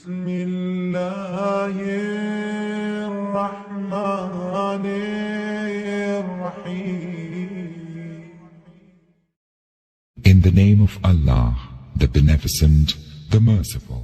بسم الله الرحمن الرحيم. In the name of Allah, the Beneficent, the Merciful.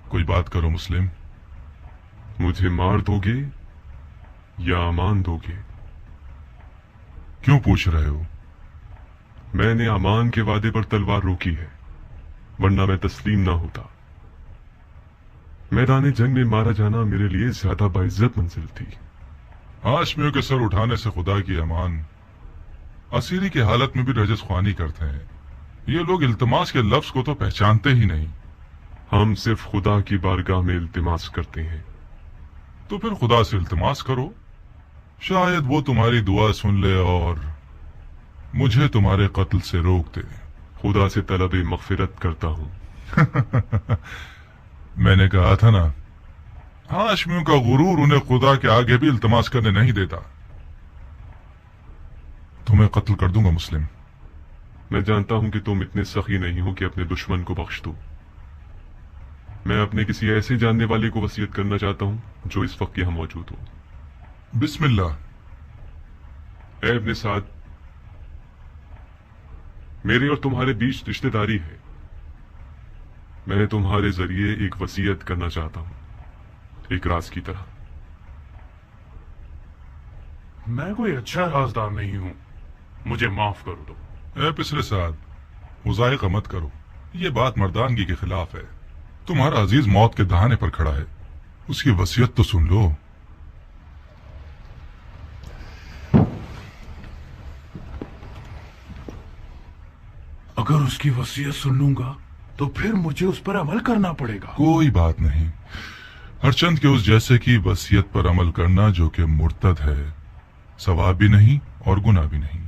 کوئی بات کرو مسلم. مجھے مار دوگے یا امان دوگے؟ کیوں پوچھ رہے ہو؟ میں نے امان کے وعدے پر تلوار روکی ہے، ورنہ میں تسلیم نہ ہوتا. میدان جنگ میں مارا جانا میرے لیے زیادہ باعزت منزل تھی. ہاشمیوں کے سر اٹھانے سے خدا کی امان. اسیری کی حالت میں بھی رجس خوانی کرتے ہیں. یہ لوگ التماس کے لفظ کو تو پہچانتے ہی نہیں. ہم صرف خدا کی بارگاہ میں التماس کرتے ہیں. تو پھر خدا سے التماس کرو، شاید وہ تمہاری دعا سن لے اور مجھے تمہارے قتل سے روک دے. خدا سے طلب مغفرت کرتا ہوں. میں نے کہا تھا نا، ہاشمیوں کا غرور انہیں خدا کے آگے بھی التماس کرنے نہیں دیتا. تمہیں قتل کر دوں گا مسلم. میں جانتا ہوں کہ تم اتنے سخی نہیں ہو کہ اپنے دشمن کو بخش دو. میں اپنے کسی ایسے جاننے والے کو وصیت کرنا چاہتا ہوں جو اس وقت یہاں موجود ہو. بسم اللہ. اے ابن سعد، میرے اور تمہارے بیچ رشتہ داری ہے. میں تمہارے ذریعے ایک وصیت کرنا چاہتا ہوں، ایک راز کی طرح. میں کوئی اچھا رازدار نہیں ہوں، مجھے معاف کر دو. اے پسر سعد، مضائقہ مت کرو. یہ بات مردانگی کے خلاف ہے. تمہارا عزیز موت کے دہانے پر کھڑا ہے، اس کی وصیت تو سن لو. اگر اس کی وصیت سن لوں گا تو پھر مجھے اس پر عمل کرنا پڑے گا. کوئی بات نہیں. ہرچند کہ اس جیسے کی وصیت پر عمل کرنا جو کہ مرتد ہے، ثواب بھی نہیں اور گناہ بھی نہیں.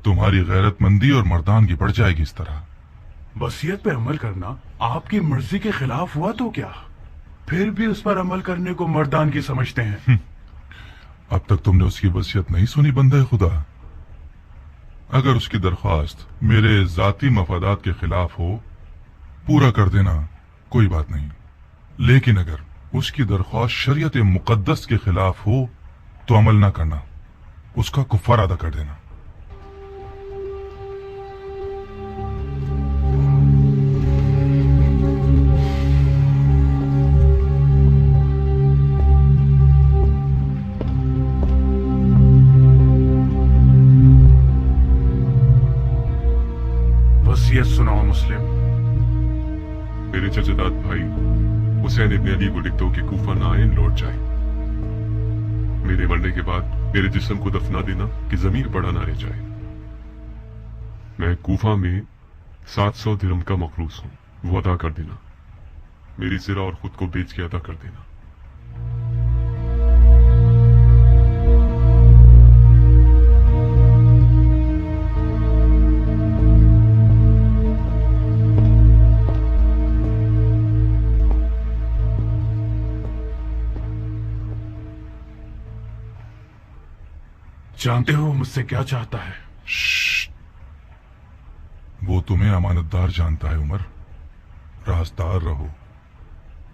تمہاری غیرت مندی اور مردانگی بڑھ جائے گی اس طرح. وصیت پہ عمل کرنا آپ کی مرضی کے خلاف ہوا تو کیا؟ پھر بھی اس پر عمل کرنے کو مردانگی سمجھتے ہیں. اب تک تم نے اس کی وصیت نہیں سنی بندہ خدا. اگر اس کی درخواست میرے ذاتی مفادات کے خلاف ہو، پورا کر دینا، کوئی بات نہیں. لیکن اگر اس کی درخواست شریعت مقدس کے خلاف ہو تو عمل نہ کرنا، اس کا کفارہ ادا کر دینا. سناؤ مسلم. میرے چچاداد بھائی حسین ابن علی کو لکھ دو کہ کوفہ نہ آئے، لوٹ جائیں. میرے مرنے کے بعد میرے جسم کو دفنا دینا کہ ضمیر بڑا نہ رہ جائے. میں کوفہ میں 700 درہم کا مقروض ہوں، وہ ادا کر دینا. میری زرہ اور خود کو بیچ کے ادا کر دینا. جانتے ہو مجھ سے کیا چاہتا ہے؟ وہ تمہیں امانتدار جانتا ہے عمر. رازدار رہو.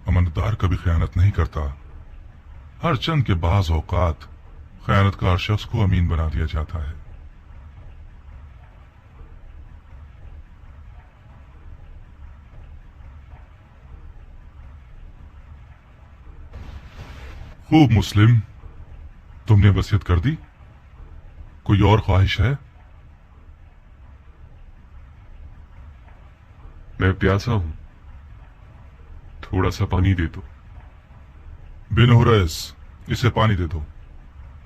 امانتدار کبھی خیانت نہیں کرتا. ہر چند کے بعض اوقات خیانتکار شخص کو امین بنا دیا جاتا ہے. خوب मुस्लिम, तुमने वसीयत कर दी, कोई और ख्वाहिश है? मैं प्यासा हूं, थोड़ा सा पानी दे दो। बिन हुरैस, इसे पानी दे दो,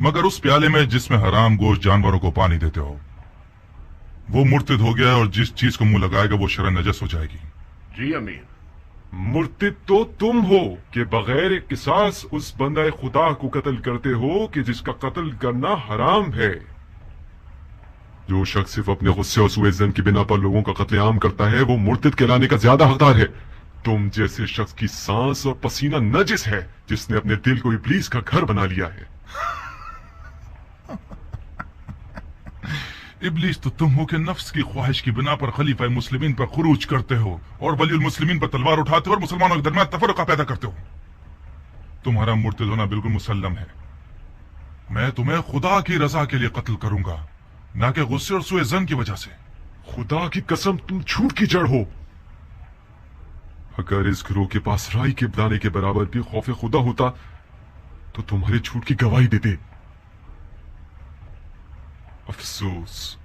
मगर उस प्याले में जिसमें हराम गोश्त जानवरों को पानी देते हो। वो मुर्तिद हो गया और जिस चीज को मुंह लगाएगा वो शरन नजस हो जाएगी। जी अमीर, मुर्तिद तो तुम हो कि बगैर किसास उस बंदा खुदा को कत्ल करते हो कि जिसका कत्ल करना हराम है। जो शख्स सिर्फ अपने गुस्से और सूए ज़न की बिना पर लोगों का कत्लेआम करता है वो मुर्तिद कहलाने का ज्यादा हकदार है। तुम जैसे शख्स की सांस और पसीना नजिस है जिसने अपने दिल को इब्लीस का घर बना लिया है। इब्लीस तो तुम हो कि नफ्स की ख्वाहिश की बिना पर खलीफा मुस्लिमीन पर खुरूज करते हो और वलीउल मुस्लिमीन पर तलवार उठाते हो और मुसलमानों के दरमियान तफरका पैदा करते हो। तुम्हारा मुर्तिद होना बिल्कुल मुसल्लम है। मैं तुम्हें खुदा की रजा के लिए कत्ल करूंगा, ना कि गुस्से और सुए जन की वजह से। खुदा की कसम, तुम झूठ की जड़ हो। अगर इस गिरोह के पास राई के दाने के बराबर भी खौफ खुदा होता तो तुम्हारे झूठ की गवाही देते। अफसोस,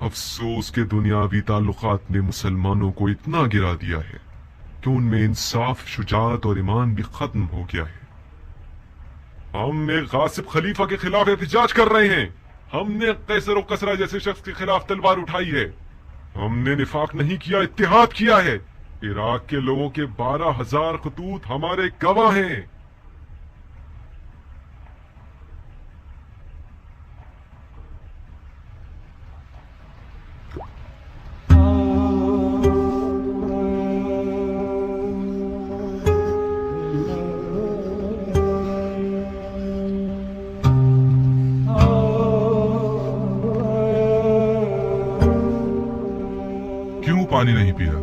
अफसोस के दुनियावी ताल्लुकात ने मुसलमानों को इतना गिरा दिया है कि उनमें इंसाफ, शुजाअत और ईमान भी खत्म हो गया है। हम एक गासिब खलीफा के खिलाफ एहतजाज कर रहे हैं। हमने कैसर और कसरा जैसे शख्स के खिलाफ तलवार उठाई है। हमने निफाक नहीं किया, इत्तेहाद किया है। इराक के लोगों के 12,000 खतूत हमारे गवाह हैं। क्यों पानी नहीं पिया?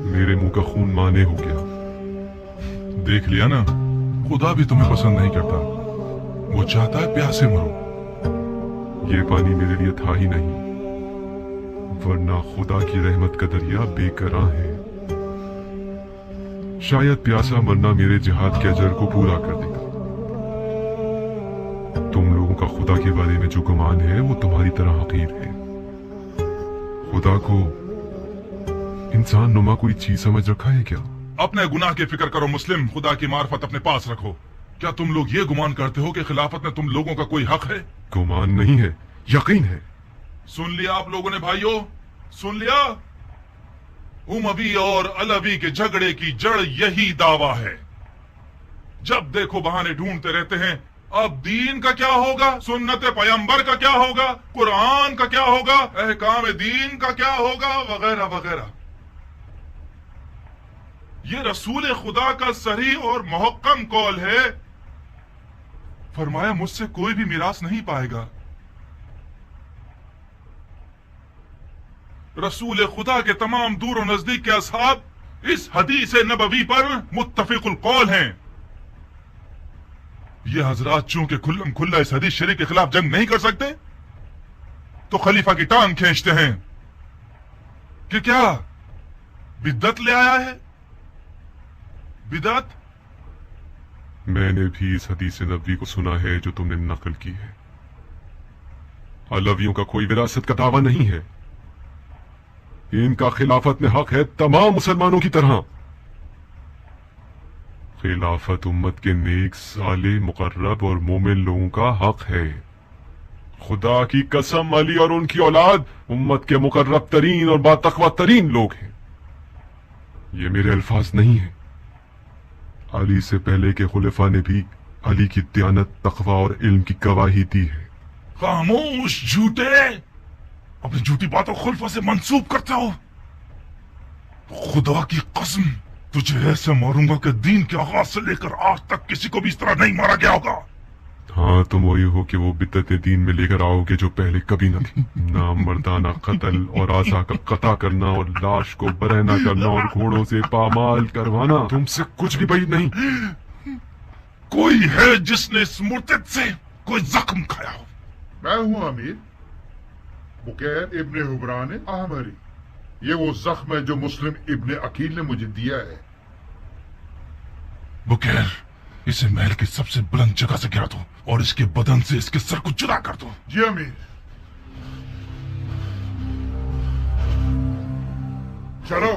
मेरे मुंह का खून माने हो गया। देख लिया ना, खुदा भी तुम्हें पसंद नहीं करता। वो चाहता है प्यासे मरो। ये पानी मेरे लिए था ही नहीं, वरना खुदा की रहमत का दरिया बेकरां है। शायद प्यासा मरना मेरे जिहाद के अजर को पूरा कर देगा। तुम लोगों का खुदा के बारे में जो गुमान है वो तुम्हारी तरह हकीर है। खुदा को इंसान नुमा कोई चीज समझ रखा है क्या? अपने गुनाह की फिक्र करो मुस्लिम, खुदा की मार्फत अपने पास रखो। क्या तुम लोग ये गुमान करते हो कि खिलाफत में तुम लोगों का कोई हक है? गुमान नहीं है, यकीन है। सुन लिया आप लोगों ने भाइयों, सुन लिया? उमवी और अलवी के झगड़े की जड़ यही दावा है। जब देखो बहाने ढूंढते रहते हैं। अब दीन का क्या होगा, सुन्नत पैगंबर का क्या होगा, कुरान का क्या होगा, अहकाम दीन का क्या होगा, वगैरह वगैरह। ये रसूल खुदा का सही और मुहक्कम कौल है। फरमाया मुझसे कोई भी मिरास नहीं पाएगा। रसूल खुदा के तमाम दूर और नजदीक के असहाब इस हदीस नबवी पर मुत्तफिकुल कौल हैं। ये हजरात चूंकि खुल्लम खुल्ला इस हदीस शरीफ के खिलाफ जंग नहीं कर सकते तो खलीफा की टांग खींचते हैं कि क्या बिद्दत ले आया है। बिदअत? मैंने भी इस हदीस नबवी को सुना है जो तुमने नकल की है। अलवियों का कोई विरासत का दावा नहीं है। इनका खिलाफत में हक है तमाम मुसलमानों की तरह। खिलाफत उम्मत के नेक, साले, मुकर्रब और मोमिन लोगों का हक है। खुदा की कसम, अली और उनकी औलाद उम्मत के मुकर्रब तरीन और बातकवा तरीन लोग हैं। ये मेरे अल्फाज नहीं है। अली से पहले के खुलफा ने भी अली की दयानत, तकवा और इल्म की गवाही दी है। खामोश झूठे, अपनी झूठी बातों खुलफा से मंसूब करते हो। खुदा की कसम, तुझे ऐसे मारूंगा कि दीन के आगाज से लेकर आज तक किसी को भी इस तरह नहीं मारा गया होगा। हाँ, तुम वही हो कि वो बिद्दत दीन में लेकर आओगे जो पहले कभी न थी। नाम मर्दाना कत्ल और आजा का कता करना और लाश को बरहना करना और घोड़ों से पामाल करवाना तुमसे कुछ भी بعید नहीं। कोई है जिसने इस मुर्तिद से कोई जख्म खाया हो? मैं हूं अमीर बुकैर इब्ने हुबरान अहमरी। ये वो जख्म है जो मुस्लिम इब्ने अकील ने मुझे दिया है। बुकैर इसे महल की सबसे बुलंद जगह से गिरा दो और इसके बदन से इसके सर को जुदा कर दो। जी अमीर। चलो।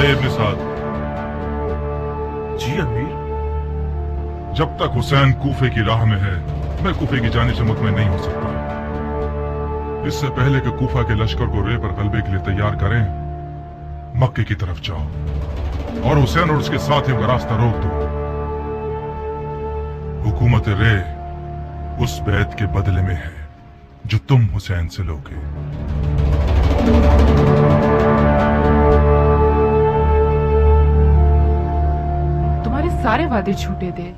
इब्न साद, जी अमीर। जब तक हुसैन कूफे की राह में है मैं कूफे की जाने से मुतमईन नहीं हो सकता। इससे पहले कि कूफा के लश्कर को रे पर गलबे के लिए तैयार करें, मक्के की तरफ जाओ और हुसैन और उसके साथियों का रास्ता रोक दो। हुकूमत रे उस बैत के बदले में है जो तुम हुसैन से लोगे। तुम्हारे सारे वादे झूठे थे।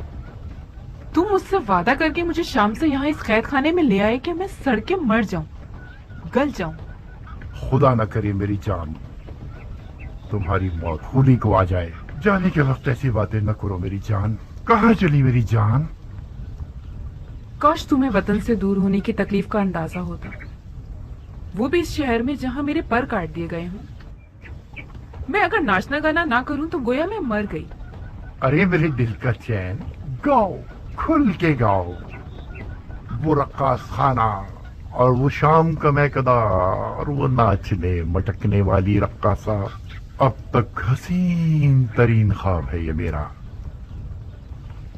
तुम मुझसे वादा करके मुझे शाम से यहाँ इस कैद खाने में ले आए कि मैं सड़ के मर जाऊं, गल जाऊं। खुदा न करे मेरी जान तुम्हारी मौत खुली को आ जाए। जाने के वक्त ऐसी बातें न करो मेरी जान। कहाँ चली मेरी जान? काश तुम्हें वतन से दूर होने की तकलीफ का अंदाजा होता, वो भी इस शहर में जहाँ मेरे पर काट दिए गए हों। मैं अगर नाचना गाना ना करूं तो गोया मैं मर गई। अरे मेरे दिल का चैन, गाओ, खुल के गाओ। वो रक्कास खाना और वो शाम का मैकदा और वो नाचने मटकने वाली रक्कासा, अब तक हसीन तरीन ख्वाब है ये मेरा।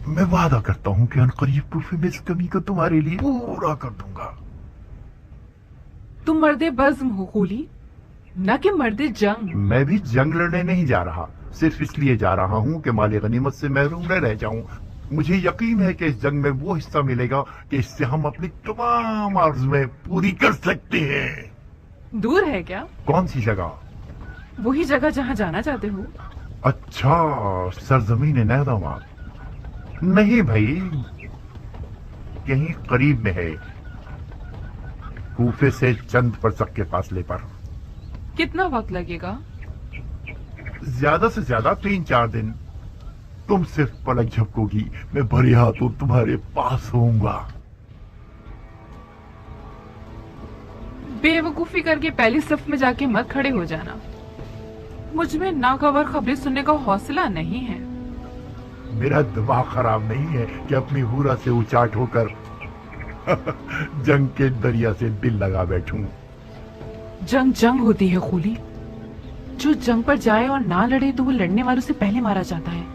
मैं वादा करता हूँ कि अनकरीब कूफे में इस कमी को तुम्हारे लिए पूरा कर दूंगा। तुम मर्दे बज़्म हो खूली, न कि मर्दे जंग। मैं भी जंग लड़ने नहीं जा रहा, सिर्फ इसलिए जा रहा हूँ कि माले गनीमत से महरूम न रह जाऊं। मुझे यकीन है कि इस जंग में वो हिस्सा मिलेगा कि इससे हम अपनी तमाम आरज़ुएं पूरी कर सकते हैं। दूर है क्या? कौन सी जगह? वही जगह जहाँ जाना चाहते हो। अच्छा, सरजमीन नैदाबाद? नहीं भाई, यहीं करीब में है, कूफे से चंद परसक के फासले पर। कितना वक्त लगेगा? ज्यादा से ज्यादा 3-4 दिन। तुम सिर्फ पलक झपकोगी, मैं भरे हाथों तुम्हारे पास होऊंगा। बेवकूफी करके पहली सफ में जाके मत खड़े हो जाना। मुझ में नाखबर खबरें सुनने का हौसला नहीं है। मेरा दिमाग खराब नहीं है कि अपनी हूरा से उचाट होकर जंग के दरिया से दिल लगा बैठूं। जंग जंग होती है खूली। जो जंग पर जाए और ना लड़े तो वो लड़ने वालों से पहले मारा जाता है।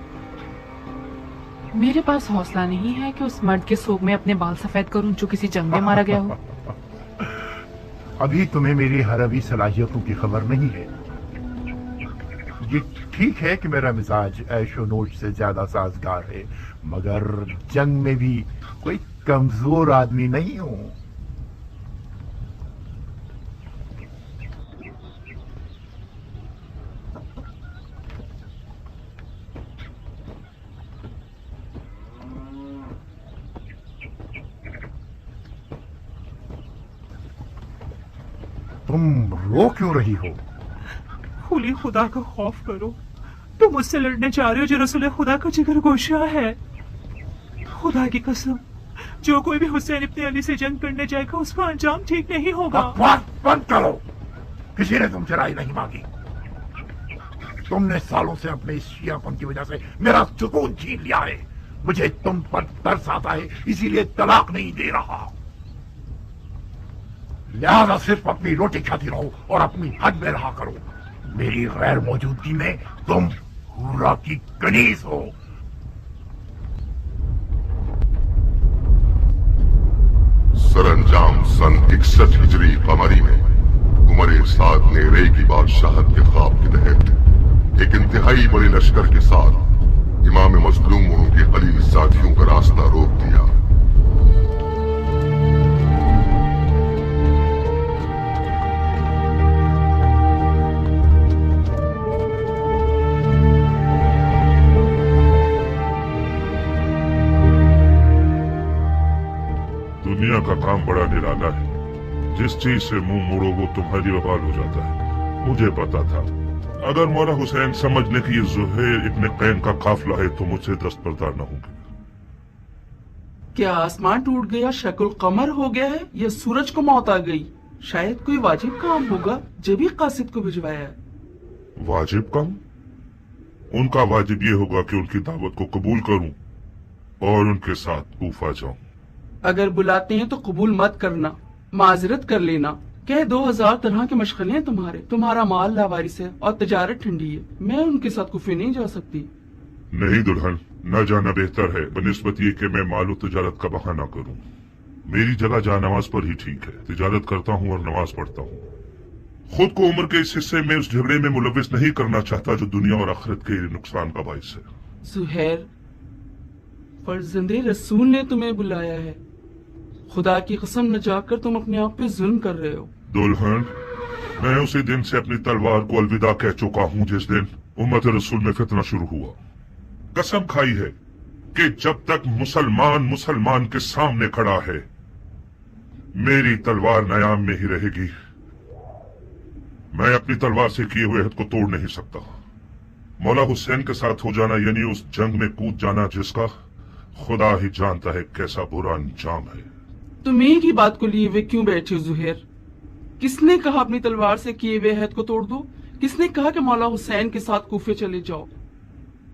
मेरे पास हौसला नहीं है कि उस मर्द के सोग में अपने बाल सफेद करूं जो किसी जंग में मारा गया हो। अभी तुम्हें मेरी हरवी सलाहियतों की खबर नहीं है। ये ठीक है कि मेरा मिजाज ऐशो नोश से ज्यादा साजगार है, मगर जंग में भी कोई कमजोर आदमी नहीं हूं। तुम रो क्यों रही हो? खुली खुदा का खौफ करो, तुम मुझसे लड़ने जा रहे हो जो रसूल खुदा का जिगर गोशा है। खुदा की कसम, जो कोई भी हुसैन इब्ने अली से जंग करने जाएगा उसका अंजाम ठीक नहीं होगा। बकवास बंद करो, किसी ने तुमसे राय नहीं मांगी। तुमने सालों से अपने इस शियापन की वजह से मेरा सुकून छीन लिया है। मुझे तुम पर तरस आता है, इसीलिए तलाक नहीं दे रहा। लिहाजा सिर्फ अपनी रोटी खाती रहो और अपनी हद में रहा करो। मेरी गैर मौजूदगी में तुम हुरा की कनीज हो। सरअंजाम सन 61 हिजरी कमरी में उमर साद ने रे की बादशाहत के ख्वाब के तहत एक इंतहाई बड़े लश्कर के साथ इमाम मजलूम और उनके कलील साथियों का रास्ता रोक दिया। दुनिया का काम बड़ा निराला है, जिस चीज से मुंह मोड़ो वो तुम्हारी वबाल हो जाता है। मुझे पता था अगर मौला हुसैन समझ ले कि ये ज़ुहैर इब्ने कैन का काफिला है तो मुझसे दस्तबरदार न होंगे। क्या आसमान टूट गया, शक्ल कमर हो गया है, या सूरज को मौत आ गई? शायद कोई वाजिब काम होगा जब ही कासिद को भिजवाया है। वाजिब काम? उनका वाजिब ये होगा कि उनकी दावत को कबूल करूं और उनके साथ कूफा जाऊं। अगर बुलाते हैं तो कबूल मत करना, माजरत कर लेना। कह 2000 तरह के मशगले हैं तुम्हारा माल लावारिस है और तजारत ठंडी है। मैं उनके साथ कुफे नहीं जा सकती। नहीं दुल्हन, न जाना बेहतर है बनिस्बत ये कि मैं माल और तजारत का बहाना करूं। मेरी जगह जा नमाज पर ही ठीक है। तजारत करता हूं और नमाज पढ़ता हूं। खुद को उम्र के इस हिस्से में उस झगड़े में मुलविस नहीं करना चाहता जो दुनिया और आखिरत के नुकसान का बाइस है। ज़ुहैर, फर्जंदे रसूल ने तुम्हें बुलाया है। खुदा की कसम न जाकर तुम अपने आप पे जुल्म कर रहे हो। दुल्हन, मैं उसी दिन से अपनी तलवार को अलविदा कह चुका हूँ जिस दिन उम्मत रसूल में फितना शुरू हुआ। कसम खाई है कि जब तक मुसलमान के सामने खड़ा है मेरी तलवार नयाम में ही रहेगी। मैं अपनी तलवार से किए हुए हद को तोड़ नहीं सकता। मौला हुसैन के साथ हो जाना यानी उस जंग में कूद जाना जिसका खुदा ही जानता है कैसा बुरा अंजाम है। तुम एक ही बात को लिए हुए क्यों बैठे हो ज़ुहैर? किसने कहा अपनी तलवार से किए हुए अहद को तोड़ दो? किसने कहा कि मौला हुसैन के साथ कूफे चले जाओ?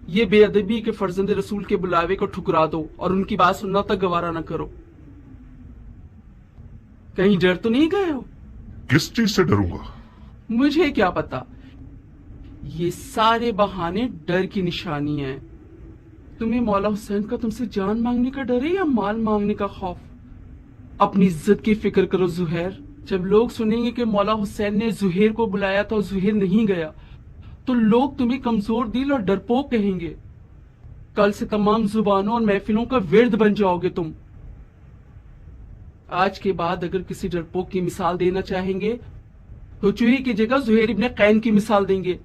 ये बेअदबी के फर्जंद रसूल के बुलावे को ठुकरा दो और उनकी बात सुनना तक गवारा न करो। कहीं डर तो नहीं गए हो? किस चीज से डरूंगा? मुझे क्या पता। ये सारे बहाने डर की निशानी है। तुम्हें मौला हुसैन का तुमसे जान मांगने का डर है या माल मांगने का खौफ? अपनी इज्जत की फिक्र करो ज़ुहैर। जब लोग सुनेंगे कि मौला हुसैन ने ज़ुहैर को बुलाया तो ज़ुहैर नहीं गया तो लोग तुम्हें कमजोर दिल और डरपोक कहेंगे। कल से तमाम जुबानों और महफिलों का विर्द बन जाओगे तुम। आज के बाद अगर किसी डरपोक की मिसाल देना चाहेंगे तो चूहे की जगह ज़ुहैर इब्ने कैन की मिसाल देंगे।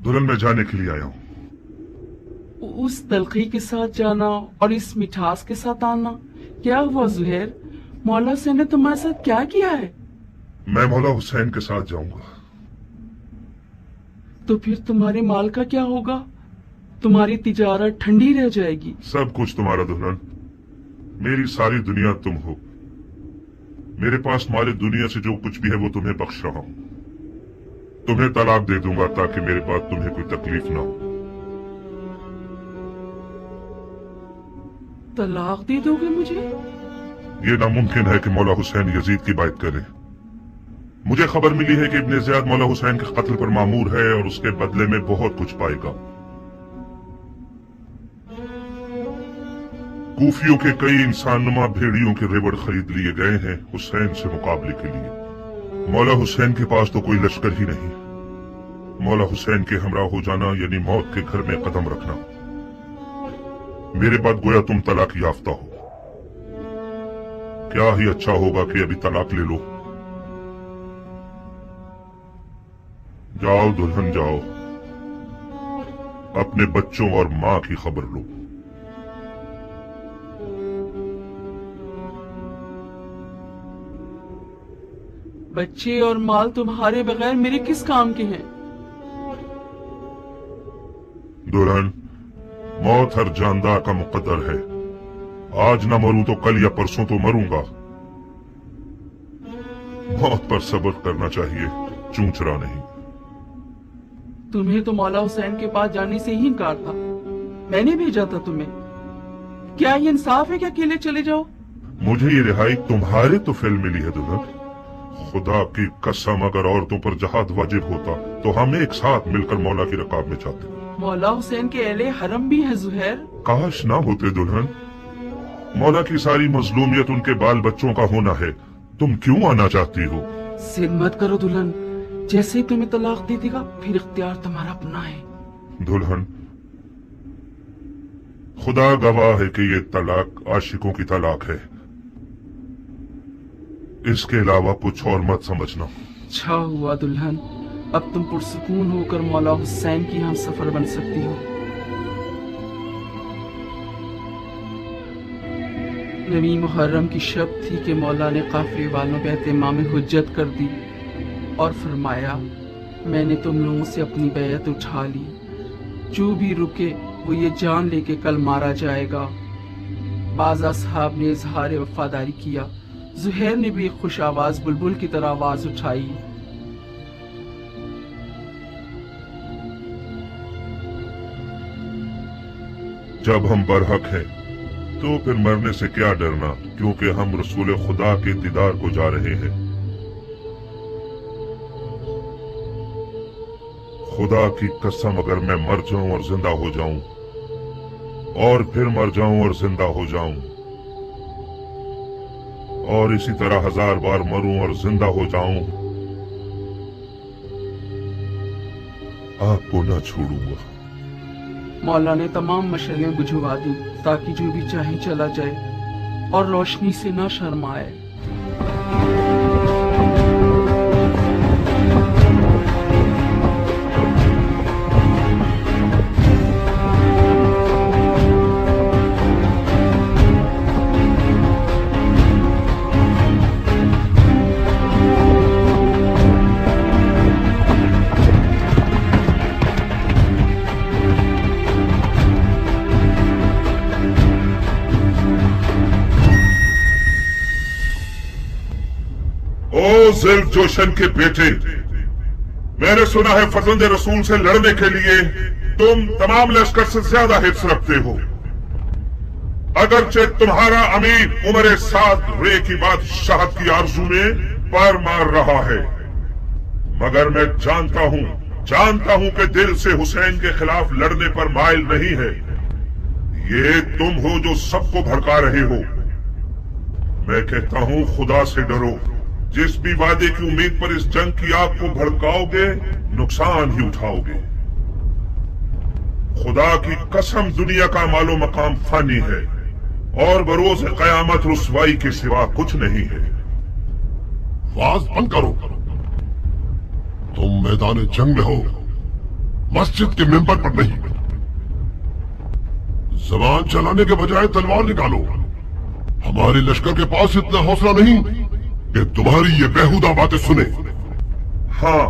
दुल्हन मैं जाने के लिए आया हूँ। उस तलखी के साथ जाना और इस मिठास के साथ आना, क्या हुआ ज़ुहैर? मौला हुसैन ने तुम्हारे साथ क्या किया है? मैं मौला हुसैन के साथ जाऊंगा। तो फिर तुम्हारे माल का क्या होगा? तुम्हारी तिजारत ठंडी रह जाएगी। सब कुछ तुम्हारा दुल्हन, मेरी सारी दुनिया तुम हो। मेरे पास माले दुनिया से जो कुछ भी है वो तुम्हें बख्श रहा हूँ। तुम्हें तलाक दे दूंगा ताकि मेरे बाद तुम्हें कोई तकलीफ ना हो। तलाक दे दोगे मुझे? ये नामुमकिन है कि मौला हुसैन यजीद की बात करे। मुझे खबर मिली है कि इब्ने ज़ियाद मौला हुसैन के कत्ल पर मामूर है और उसके बदले में बहुत कुछ पाएगा। कूफियों के कई इंसानुमा भेड़ियों के रेवड़ खरीद लिए गए हैं हुसैन से मुकाबले के लिए। मौला हुसैन के पास तो कोई लश्कर ही नहीं। मौला हुसैन के हमरा हो जाना यानी मौत के घर में कदम रखना। मेरे बाद गोया तुम तलाक याफ्ता हो। क्या ही अच्छा होगा कि अभी तलाक ले लो। जाओ दुल्हन जाओ, अपने बच्चों और मां की खबर लो। बच्चे और माल तुम्हारे बगैर मेरे किस काम के हैं? दुल्हन, मौत हर जानदार का मुकद्दर है। आज न मरूं तो कल या परसों तो मरूंगा। मौत पर सब्र करना चाहिए, चूंचरा नहीं। तुम्हें तो मौला हुसैन के पास जाने से ही इनकार था। मैंने भेजा था तुम्हें। क्या ये इंसाफ है कि अकेले चले जाओ? मुझे ये रिहाई तुम्हारे तो फेल मिली है दुल्हन। खुदा की कसम, अगर औरतों पर जहाद वाजिब होता तो हम एक साथ मिलकर मौला की रकाब में जाते। मौला हुसैन के अहले हरम भी है जुहैर। काश ना होते दुल्हन। मौला की सारी मजलूमियत उनके बाल बच्चों का होना है। तुम क्यों आना चाहती हो? जिद मत करो दुल्हन, जैसे ही तुम्हें तलाक दे देगा फिर इख्तियार तुम्हारा अपना है। दुल्हन, खुदा गवाह है कि ये तलाक आशिकों की तलाक है। इसके अलावा कुछ और मत समझना। अच्छा हुआ दुल्हन, अब तुम पुरसुकून होकर मौला हुसैन की हम सफर बन सकती हो। नबी मुहर्रम की शब थी कि मौला ने काफिले वालों पे एहतिमाम हुज्जत कर दी और फरमाया, मैंने तुम लोगों से अपनी बैयत उठा ली। जो भी रुके वो ये जान ले के कल मारा जाएगा। बाज़ असहाब ने इजहार वफादारी किया। जुहैर ने भी खुश आवाज बुलबुल की तरह आवाज उठाई। जब हम बरहक हैं तो फिर मरने से क्या डरना, क्योंकि हम रसूल खुदा के दीदार को जा रहे हैं। खुदा की कसम, अगर मैं मर जाऊं और जिंदा हो जाऊं और फिर मर जाऊं और जिंदा हो जाऊं और इसी तरह 1000 बार मरूं और जिंदा हो जाऊं, आपको न छोड़ूंगा। मौला ने तमाम मशलें बुझवा दी ताकि जो भी चाहे चला जाए और रोशनी से न शर्माए। ज़ुल्फ़ जोशन के बेटे, मैंने सुना है फजल रसूल से लड़ने के लिए तुम तमाम लश्कर से ज्यादा हिफ्स रखते हो। अगरचे तुम्हारा अमीर उमर साद रे की बादशाहत की आरज़ू में पैर मार रहा है, मगर मैं जानता हूं कि दिल से हुसैन के खिलाफ लड़ने पर माइल नहीं है। ये तुम हो जो सबको भड़का रहे हो। मैं कहता हूं, खुदा से डरो। जिस भी वादे की उम्मीद पर इस जंग की आग को भड़काओगे, नुकसान ही उठाओगे। खुदा की कसम, दुनिया का मालो मकाम फानी है और बरोज कयामत रुसवाई के सिवा कुछ नहीं है। आवाज बंद करो। तुम मैदान जंग में हो, मस्जिद के मेंबर पर नहीं। जबान चलाने के बजाय तलवार निकालो। हमारे लश्कर के पास इतना हौसला नहीं कि तुम्हारी ये बेहुदा बातें सुने। हाँ,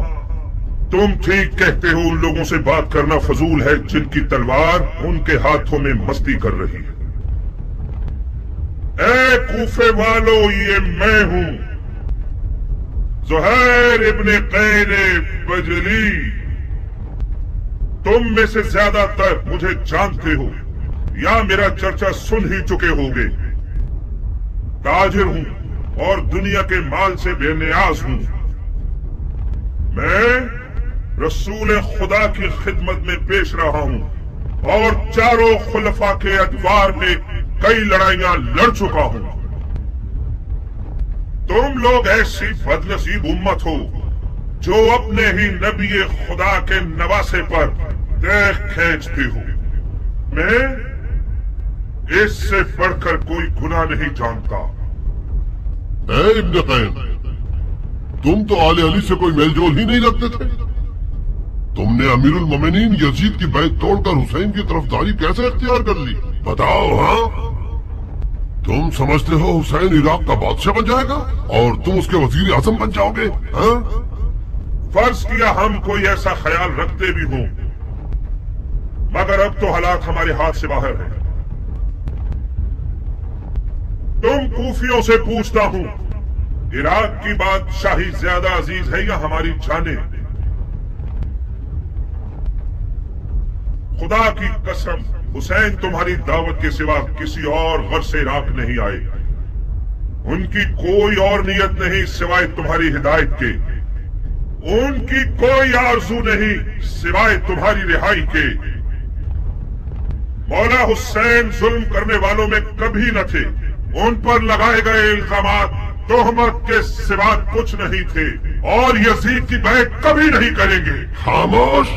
तुम ठीक कहते हो। उन लोगों से बात करना फजूल है जिनकी तलवार उनके हाथों में मस्ती कर रही है। ए कूफे वालों, ये मैं हूं, ज़ुहैर इब्ने क़ैरे बजली। तुम में से ज्यादातर मुझे जानते हो या मेरा चर्चा सुन ही चुके होगे। ताजिर हूं और दुनिया के माल से बेनियाज हूं। मैं रसूल खुदा की खिदमत में पेश रहा हूं और चारों खुलफा के अदवार में कई लड़ाइयां लड़ चुका हूं। तुम लोग ऐसी बदनसीब उम्मत हो जो अपने ही नबी खुदा के नवासे पर देख खींचती हो। मैं इससे बढ़कर कोई गुनाह नहीं जानता। ए इब्न कैन, तुम तो आले अली से कोई मेलजोल ही नहीं रखते थे। तुमने अमीरुल मोमिनीन यजीद की बैत तोड़कर हुसैन की तरफदारी कैसे इख्तियार कर ली? बताओ। हाँ, तुम समझते हो हुसैन इराक का बादशाह बन जाएगा और तुम उसके वजीर आजम बन जाओगे? हाँ? फर्ज किया हम कोई ऐसा ख्याल रखते भी हों, मगर अब तो हालात हमारे हाथ से बाहर हैं। तुम कूफियों से पूछता हूं, इराक की बादशाही ज्यादा अजीज है या हमारी जाने? खुदा की कसम, हुसैन तुम्हारी दावत के सिवा किसी और गर्ज से इराक नहीं आए। उनकी कोई और नियत नहीं सिवाय तुम्हारी हिदायत के। उनकी कोई आरजू नहीं सिवाय तुम्हारी रिहाई के। मौला हुसैन जुल्म करने वालों में कभी न थे। उन पर लगाए गए इल्जामात तोहमत के सिवा कुछ नहीं थे और यजीद की बैत कभी नहीं करेंगे। खामोश!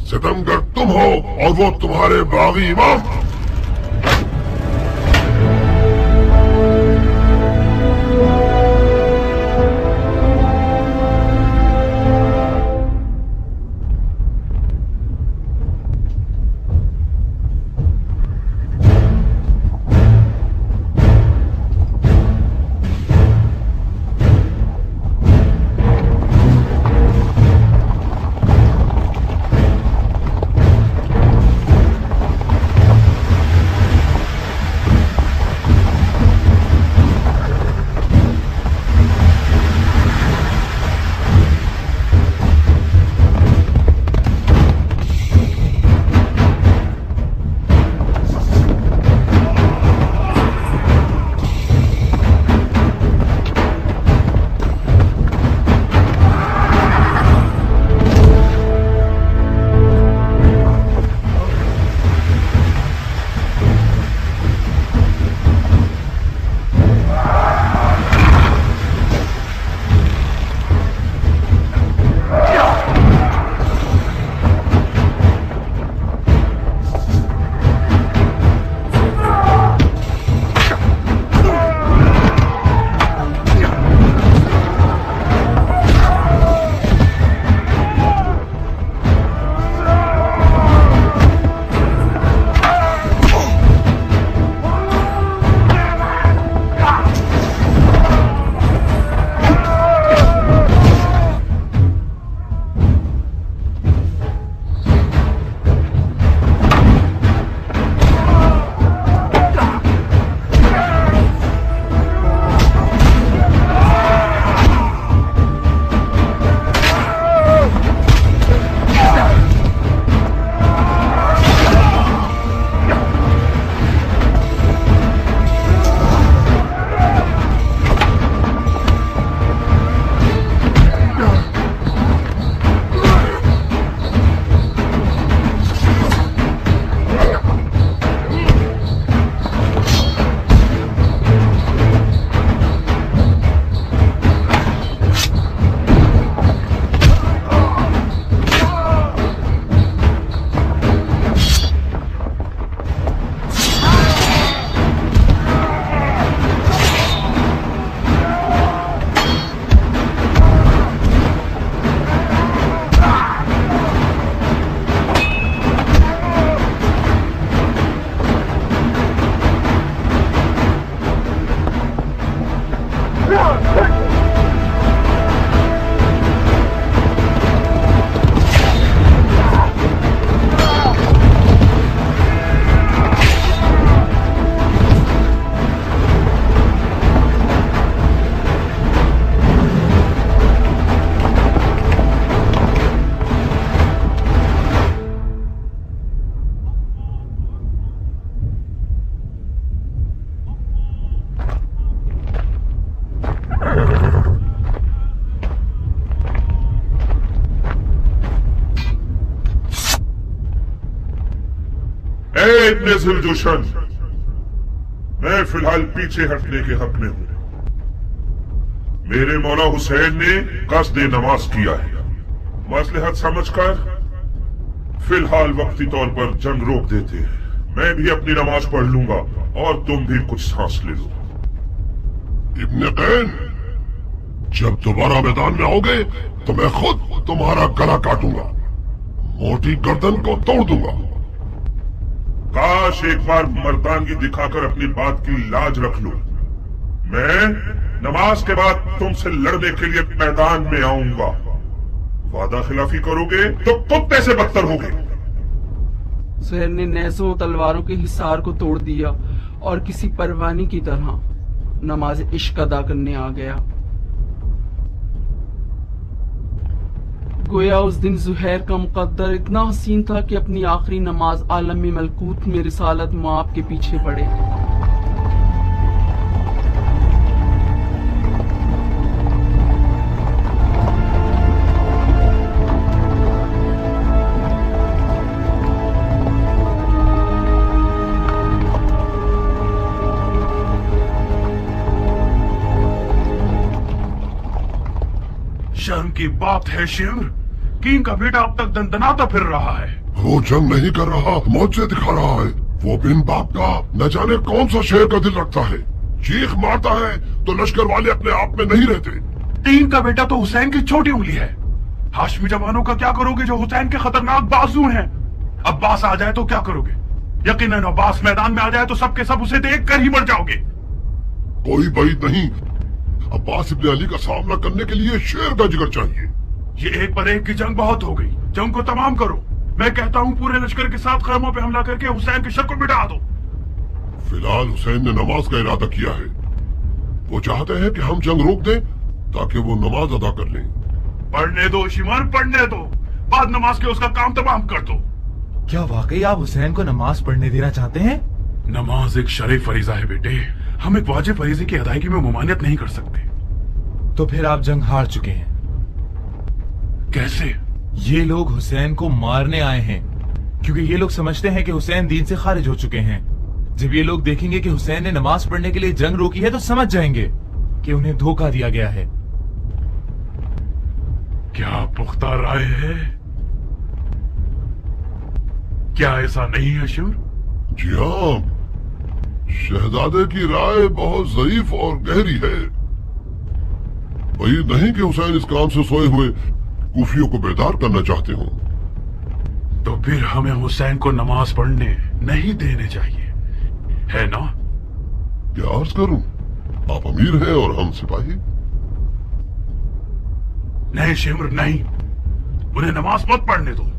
सितमगर तुम हो और वो तुम्हारे बागी इमाम। इब्ने ज़ुलजुशन, मैं फिलहाल पीछे हटने के हक में हूं। मेरे मौला हुसैन ने कस्द नमाज किया है। मसलहत समझकर फिलहाल वक्ती तौर पर जंग रोक देते हैं। मैं भी अपनी नमाज पढ़ लूंगा और तुम भी कुछ सांस ले लो। इब्ने कैन, जब दोबारा मैदान में आओगे तो मैं खुद तुम्हारा गला काटूंगा, मोटी गर्दन को तोड़ दूंगा। काश एक बार मर्दानगी दिखाकर अपनी बात की लाज रख लो। मैं नमाज के बाद तुमसे लड़ने के लिए मैदान में आऊंगा। वादा खिलाफी करोगे तो कुत्ते से बदतर होगे। सुहैर ने नेज़ों तलवारों के हिसार को तोड़ दिया और किसी परवानी की तरह नमाज इश्क अदा करने आ गया। गोया उस दिन ज़ुहैर का मुकद्दर इतना हसीन था कि अपनी आखिरी नमाज आलम मलकूत में रिसालत मआब के पीछे पड़े। शर्म की बात है शिमर, किंग का बेटा अब तक दंदनाता फिर रहा है। वो जंग नहीं कर रहा, मौजे दिखा रहा है। वो बिन बाप का न जाने कौन सा शेर का दिल रखता है। चीख मारता है तो लश्कर वाले अपने आप में नहीं रहते। किंग का बेटा तो हुसैन की छोटी उंगली है। हाशमी जवानों का क्या करोगे जो हुसैन के खतरनाक बाजू हैं? अब्बास आ जाए तो क्या करोगे? यकीनन अब्बास मैदान में आ जाए तो सबके सब उसे देख कर ही मर जाओगे। कोई बईद नहीं, अब्बास इब्ने अली का सामना करने के लिए शेर का जिगर चाहिए। ये एक पर एक की जंग बहुत हो गई, जंग को तमाम करो। मैं कहता हूँ पूरे लश्कर के साथ खैमों पे हमला करके हुसैन के शक को मिटा दो। फिलहाल हुसैन ने नमाज का इरादा किया है। वो चाहते हैं कि हम जंग रोक दें ताकि वो नमाज अदा कर लें। पढ़ने दो शिमर, पढ़ने दो। बाद नमाज के उसका काम तमाम कर दो। क्या वाकई आप हुसैन को नमाज पढ़ने देना चाहते हैं? नमाज एक शरई फरीजा है बेटे, हम एक वाजिब फरीजे की अदायगी में मुमानियत नहीं कर सकते। तो फिर आप जंग हार चुके हैं। कैसे? ये लोग हुसैन को मारने आए हैं, क्योंकि ये लोग समझते हैं कि हुसैन दीन से खारिज हो चुके हैं। जब ये लोग देखेंगे कि हुसैन ने नमाज पढ़ने के लिए जंग रोकी है तो समझ जाएंगे कि उन्हें धोखा दिया गया है। क्या पुख्ता राय है? क्या ऐसा नहीं है शिवर? जी हाँ, शहजादे की राय बहुत ज़ईफ और गहरी है। वही नहीं कि हुसैन इस काम से सोए हुए कूफियों को बेदार करना चाहते हो। तो फिर हमें हुसैन को नमाज पढ़ने नहीं देने चाहिए, है ना? क्या अर्ज करूं, आप अमीर हैं और हम सिपाही। नहीं शिमर नहीं, उन्हें नमाज मत पढ़ने दो।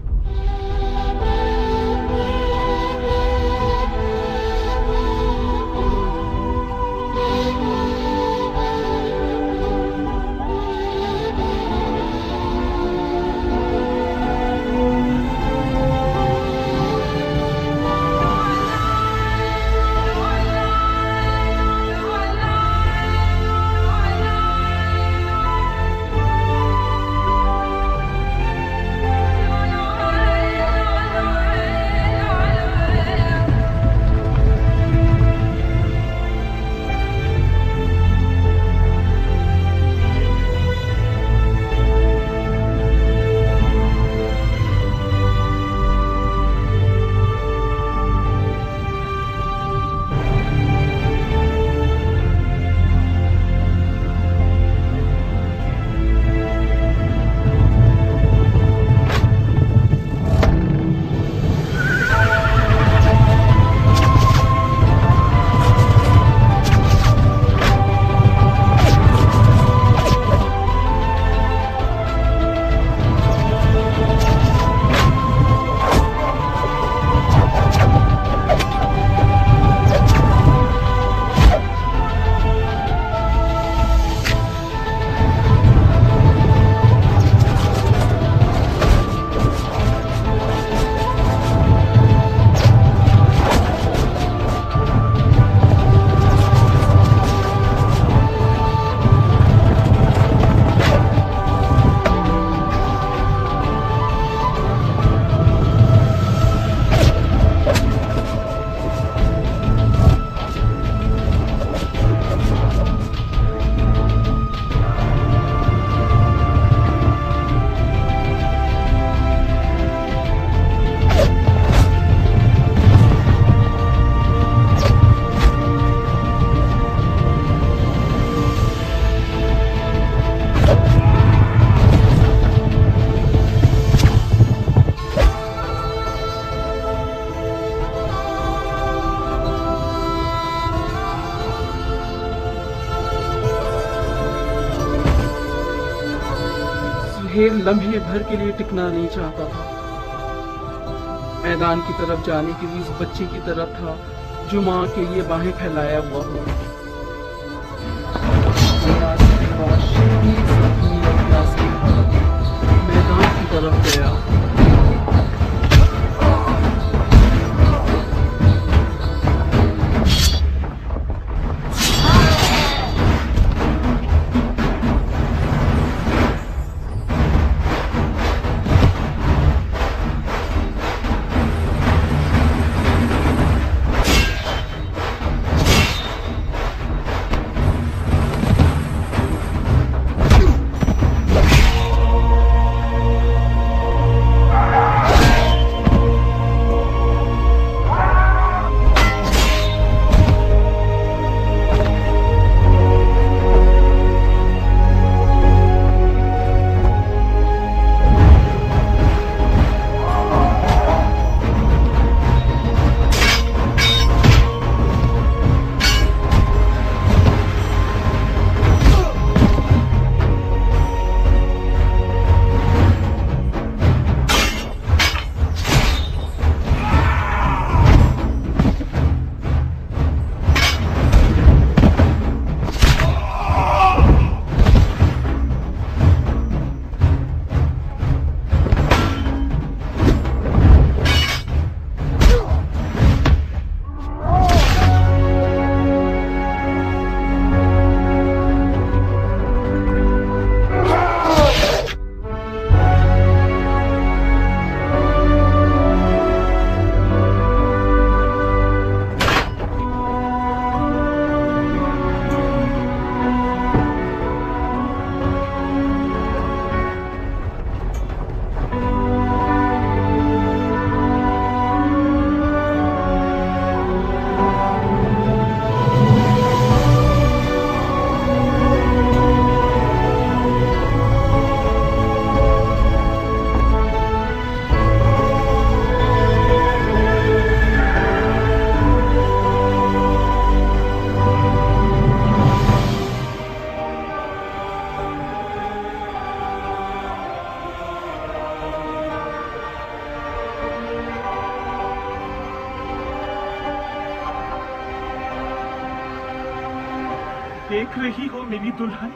ڈھیر لمحے بھر کے لیے ٹکنا نہیں چاہتا تھا۔ میدان کی طرف جانے کے لیے اس بچے کی طرح تھا جو ماں کے لیے باہیں پھیلایا ہوا ہو۔ میدان کی طرف گیا۔ دیکھ رہی ہو میری دلہن،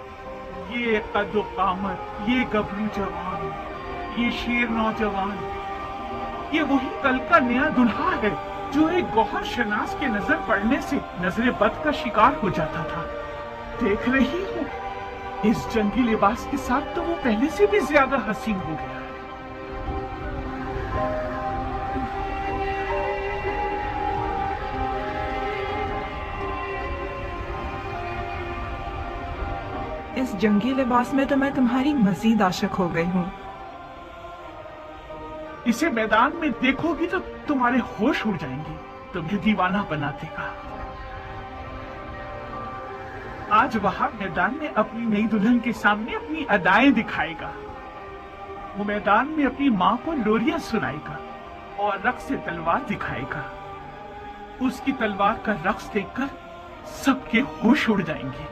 یہ قد و قامت، یہ گبرو جوان، یہ شیر نوجوان، یہ وہی کل کا نیا دلہا ہے جو ایک گوہر شناس کے نظر پڑنے سے نظر بد کا شکار ہو جاتا تھا۔ دیکھ رہی ہو اس جنگی لباس کے ساتھ تو وہ پہلے سے بھی زیادہ حسین ہو گیا۔ اس جنگی لباس میں تو میں تمہاری مزید عاشق ہو گئی ہوں۔ اسے میدان میں دیکھو گی تو تمہارے ہوش اڑ جائیں گے، تمہیں دیوانہ بنا دے گا۔ آج وہاں میدان میں اپنی نئی دلہن کے سامنے اپنی ادائیں دکھائے گا۔ وہ میدان میں اپنی ماں کو لوریاں سنائے گا اور رقص تلوار دکھائے گا۔ اس کی تلوار کا رقص دیکھ کر سب کے ہوش اڑ جائیں گے۔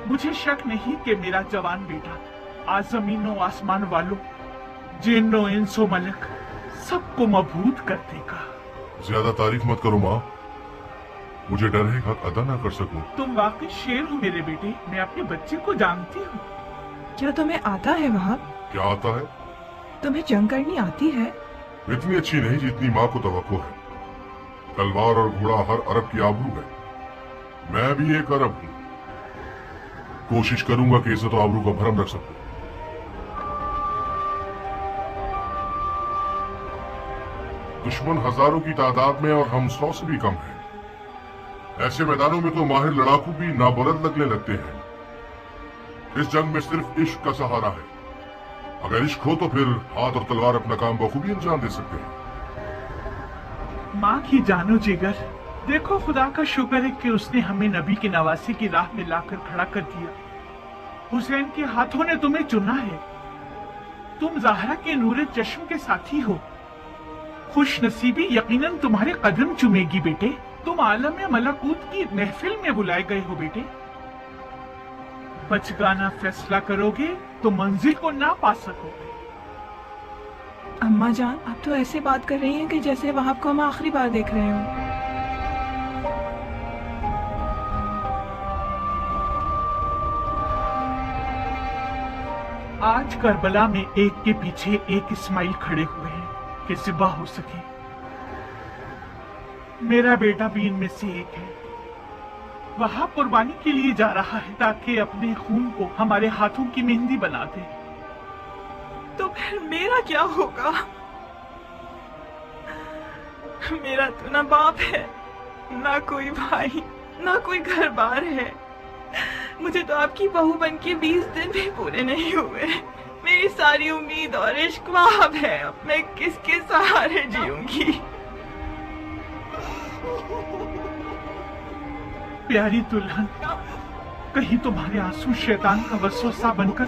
مجھے شک نہیں کہ میرا جوان بیٹا آج زمین و آسمان والوں، جن و انس و ملک سب کو مبہوت کر دے گا۔ زیادہ تعریف مت کرو ماں، مجھے ڈر ہے حق ادا نہ کر سکوں۔ تم واقعی شیر ہو میرے بیٹے، میں اپنے بچے کو جانتی ہوں۔ کیا تمہیں آتا ہے وہاب؟ کیا آتا ہے؟ تمہیں جنگ کرنی آتی ہے؟ اتنی اچھی نہیں جتنی ماں کو توقع ہے۔ تلوار اور گھوڑا ہر عرب کی آبرو ہے، میں بھی ایک عرب ہوں۔ کوشش کروں گا کہ عزت و آبرو کا بھرم رکھ سکوں۔ دشمن ہزاروں کی تعداد میں اور ہم 100 سے بھی کم ہیں۔ ایسے میدانوں میں تو ماہر لڑاکو بھی نابلد لگنے لگتے ہیں۔ اس جنگ میں صرف عشق کا سہارا ہے۔ اگر عشق ہو تو پھر ہاتھ اور تلوار اپنا کام بخوبی انجام دے سکتے ہیں۔ ماں کی جانو جگر، دیکھو خدا کا شکر ہے کہ اس نے ہمیں نبی کے نواسی کی راہ میں لا کر کھڑا کر دیا۔ حسین کے ہاتھوں نے تمہیں چنا ہے۔ تم زہرا کے نور چشم کے ساتھی ہو۔ خوش نصیبی یقیناً تمہارے قدم چومے گی بیٹے۔ تم عالم ملکوت کی محفل میں بلائے گئے ہو بیٹے۔ बचगाना फैसला करोगे तो मंजिल को ना पा सकोगे। अम्मा जान, आप तो ऐसे बात कर रही हैं कि जैसे वहाब को हम आखिरी बार देख रहे हो। आज करबला में एक के पीछे एक इस्माइल खड़े हुए हैं कि ज़िबा हो सके। मेरा बेटा भी इनमें से एक है। वहां कुर्बानी के लिए जा रहा है ताकि अपने खून को हमारे हाथों की मेहंदी बना दे। तो फिर मेरा क्या होगा? मेरा तो ना बाप है, ना कोई भाई, ना कोई घर बार है। मुझे तो आपकी बहू बन के 20 दिन भी पूरे नहीं हुए। मेरी सारी उम्मीद और इश्क वहाब है। अब मैं किसके सहारे जीऊंगी? प्यारी दुल्हन, कहीं तुम्हारे आंसू शैतान का वसवसा बनकर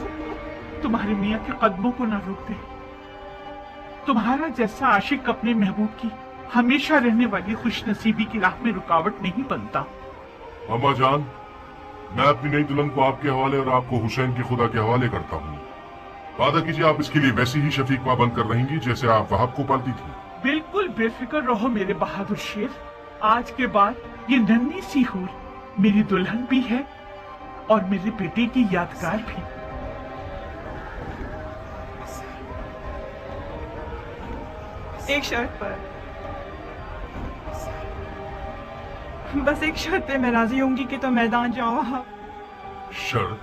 तुम्हारे मियाँ के कदमों को न रोक दे। तुम्हारा जैसा आशिक अपने महबूब की हमेशा रहने वाली खुशनसीबी की राह में रुकावट नहीं बनता। अम्मा जान, मैं अपनी नई दुल्हन को आपके हवाले और आपको हुसैन की खुदा के हवाले करता हूँ। वादा कीजिए आप इसके लिए वैसी ही शफीक मां बनकर रहेंगी जैसे आप वहाब को पालती थी। बिल्कुल बेफिक्र रहो मेरे बहादुर शेर। आज के बाद ये नन्ही सी हूर मेरी दुल्हन भी है और मेरे बेटे की यादगार भी। एक शर्त पर, बस एक शर्त पे मैं राजी होंगी कि तो मैदान जाओ वहां। शर्त?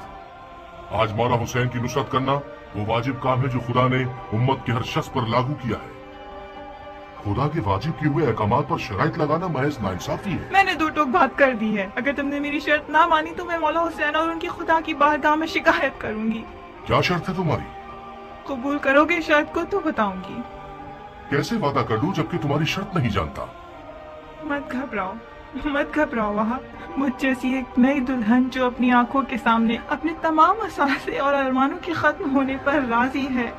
आज मौला हुसैन की नुसरत करना वो वाजिब काम है जो खुदा ने उम्मत के हर शख्स पर लागू किया है। खुदा के वाजिब किए हुए अहकामात पर शराइत लगाना महज नाइंसाफी है। मैंने दो टोक बात कर दी है। अगर तुमने मेरी शर्त ना मानी तो मैं मौला हुसैन और उनकी खुदा की बारगाह में शिकायत करूंगी। क्या शर्त है तुम्हारी? कबूल करोगे शर्त को तो बताऊंगी। कैसे वादा कर लूं जबकि तुम्हारी शर्त नहीं जानता? मत घबराओ, मत घबराओ वहां। मुझ जैसी एक नई दुल्हन जो अपनी आंखों के सामने अपने तमाम असासे और अरमानों के खत्म होने पर राजी है,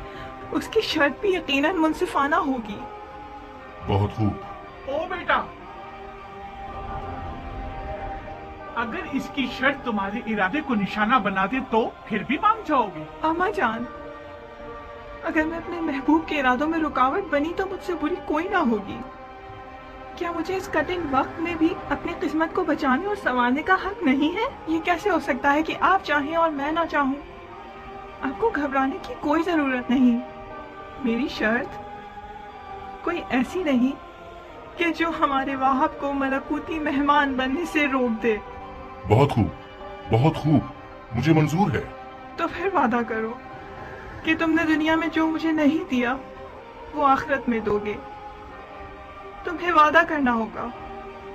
उसकी शर्त भी यकीनन मुंसिफाना होगी। बहुत खूब। ओ बेटा, अगर इसकी शर्त तुम्हारे इरादे को निशाना बना दे तो फिर भी मान जाओगे? अम्मा जान, अगर मैं अपने महबूब के इरादों में रुकावट बनी तो मुझसे बुरी कोई ना होगी। क्या मुझे इस कठिन वक्त में भी अपनी किस्मत को बचाने और संवारने का हक नहीं है? ये कैसे हो सकता है कि आप चाहें और मैं ना चाहूं? आपको घबराने की कोई जरूरत नहीं। मेरी शर्त कोई ऐसी नहीं कि जो हमारे वहाब को मलकूती मेहमान बनने से रोक दे। बहुत खूब, बहुत खूब, मुझे मंजूर है। तो फिर वादा करो कि तुमने दुनिया में जो मुझे नहीं दिया वो आखिरत में दोगे। तुम्हें वादा करना होगा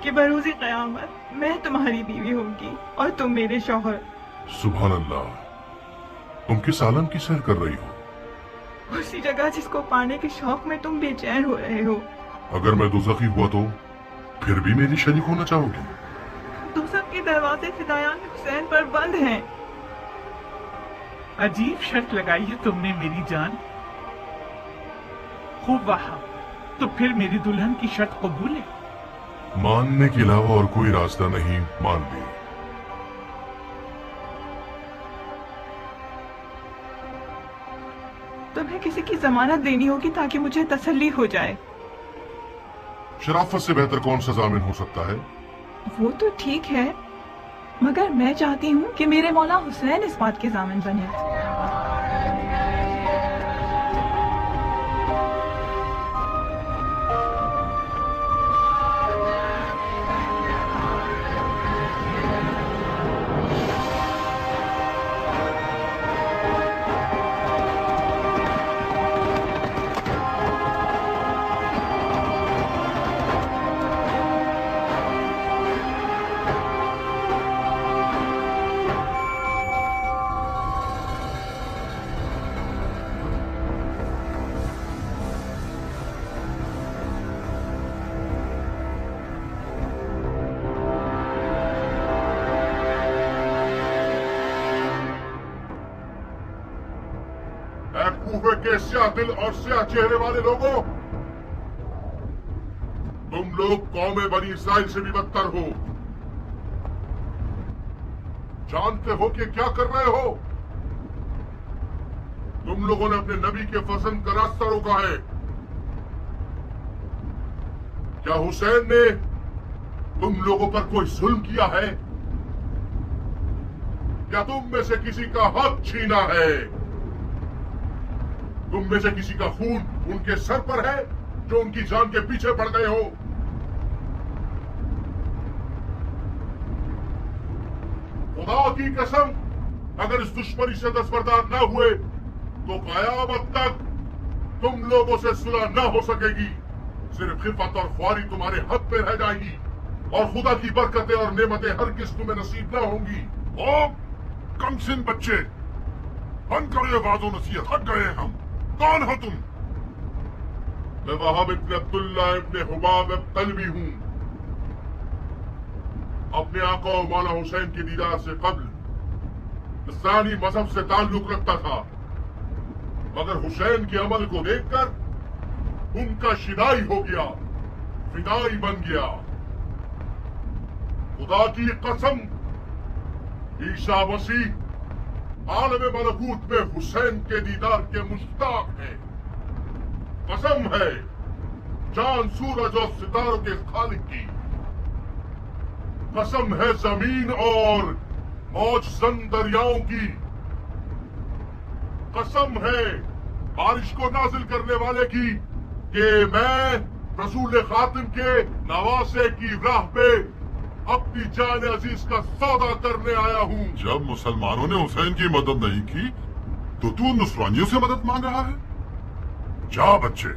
कि बरोज़े क़यामत मैं तुम्हारी बीवी होंगी और तुम मेरे शौहर। सुभान अल्लाह, तुम किस आलम की सैर कर रही हो? उसी जगह जिसको पाने के शौक में तुम बेचैन हो रहे हो। अगर मैं दुज़खी हुआ तो फिर भी मेरी शरीक होना चाहोगी? दुज़ख के दरवाजे फिदायान हुसैन पर बंद हैं। अजीब शर्त लगाई है तुमने मेरी जान। खूब वहाब, तो फिर मेरी दुल्हन की शर्त कबूल है? मानने के अलावा और कोई रास्ता नहीं, मान ली। तुम्हें किसी की जमानत देनी होगी ताकि मुझे तसल्ली हो जाए। शराफत से बेहतर कौन सा जामिन हो सकता है? वो तो ठीक है, मगर मैं चाहती हूँ कि मेरे मौला हुसैन इस बात के जामिन बने। कूफे के स्याह दिल और स्याह चेहरे वाले लोगों, तुम लोग कौम बनी इसराइल से भी बदतर हो। जानते हो कि क्या कर रहे हो? तुम लोगों ने अपने नबी के फसन का रास्ता रोका है। क्या हुसैन ने तुम लोगों पर कोई जुल्म किया है? क्या तुम में से किसी का हक छीना है? तुम में से किसी का खून उनके सर पर है जो उनकी जान के पीछे पड़ गए हो? खुदा की कसम, अगर इस दुश्मनी से दस्तबरदार न हुए तो कयामत तक तुम लोगों से सुलह न हो सकेगी। सिर्फ खिफत और ख्वारी तुम्हारे हक पे रह जाएगी और खुदा की बरकतें और नेमतें हर किस तुम्हें नसीब न होंगी। ओ कमसिन बच्चे, बंद करो ये वाज़ो नसीहत, हट गए हैं हम। कौन हो तुम? मैं वहाब इब्न अब्दुल्लाह इब्न हुबाब तलबी हूं। अपने आका और मौला हुसैन की दीदार से कब्ल इस्लामी मजहब से ताल्लुक रखता था, मगर हुसैन के अमल को देखकर उनका शिदाई हो गया, फिदाई बन गया। खुदा की कसम, ईसा मसीह आलम मलकूत में हुसैन के दीदार के मुश्ताक हैं। कसम है चांद सूरज और सितारों के खालिक की। कसम है जमीन और मौजजन दरियाओं की। कसम है बारिश को नाजिल करने वाले की कि मैं रसूल खातिम के नवासे की राह पे अपनी जान अजीज का सौदा करने आया हूँ। जब मुसलमानों ने हुसैन की मदद नहीं की तो तू नुसरानियों से मदद मांग रहा है? जा बच्चे,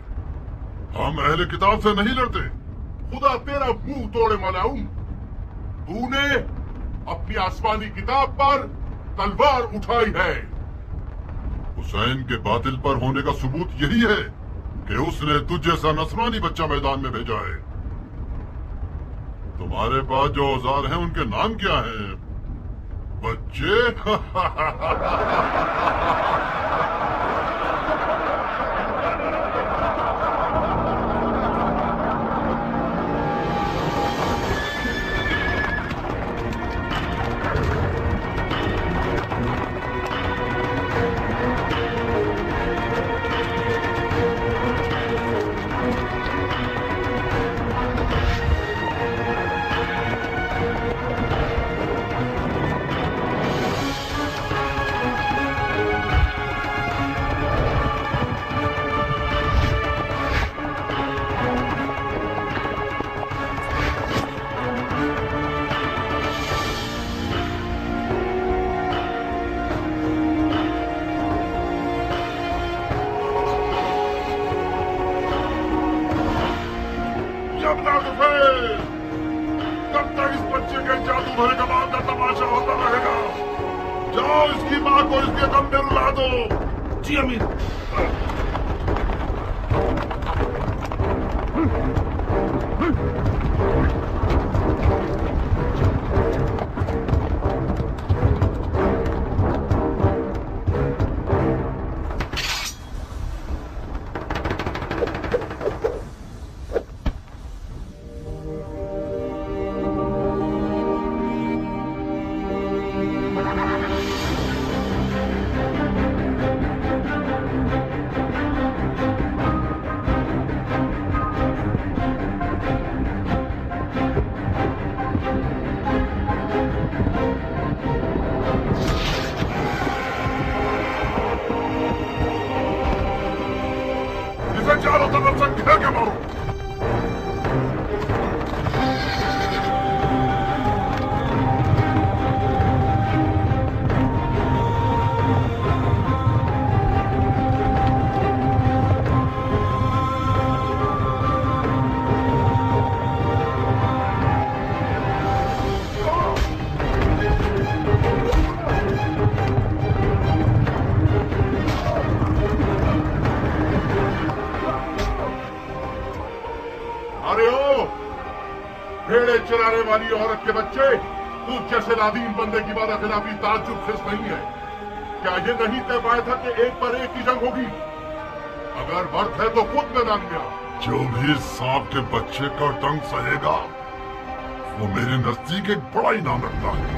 हम अहले किताब से नहीं लड़ते। खुदा तेरा मुंह तोड़े मनाऊं। तूने अपनी आसमानी किताब पर तलवार उठाई है। हुसैन के बातिल पर होने का सबूत यही है कि उसने तुझ जैसा नसरानी बच्चा मैदान में भेजा है। तुम्हारे पास जो औजार हैं उनके नाम क्या हैं बच्चे? तब तक इस बच्चे के जादू भरे कमाल का तमाशा होता रहेगा। जाओ इसकी माँ को इसके दम में रुला दो। जी अमीर। चारों तरफ से घेर के मारो। भेड़े चराने वाली औरत के बच्चे, तू जैसे नादीन बंदे की वादा खिलाफी ताज्जुब खिस नहीं है। क्या ये नहीं तय पाया था कि एक पर एक की जंग होगी? अगर वर्थ है तो खुद मैदान में आ। जो भी सांप के बच्चे का डंक सहेगा वो मेरे नजदीक एक बड़ा इनाम रखता है।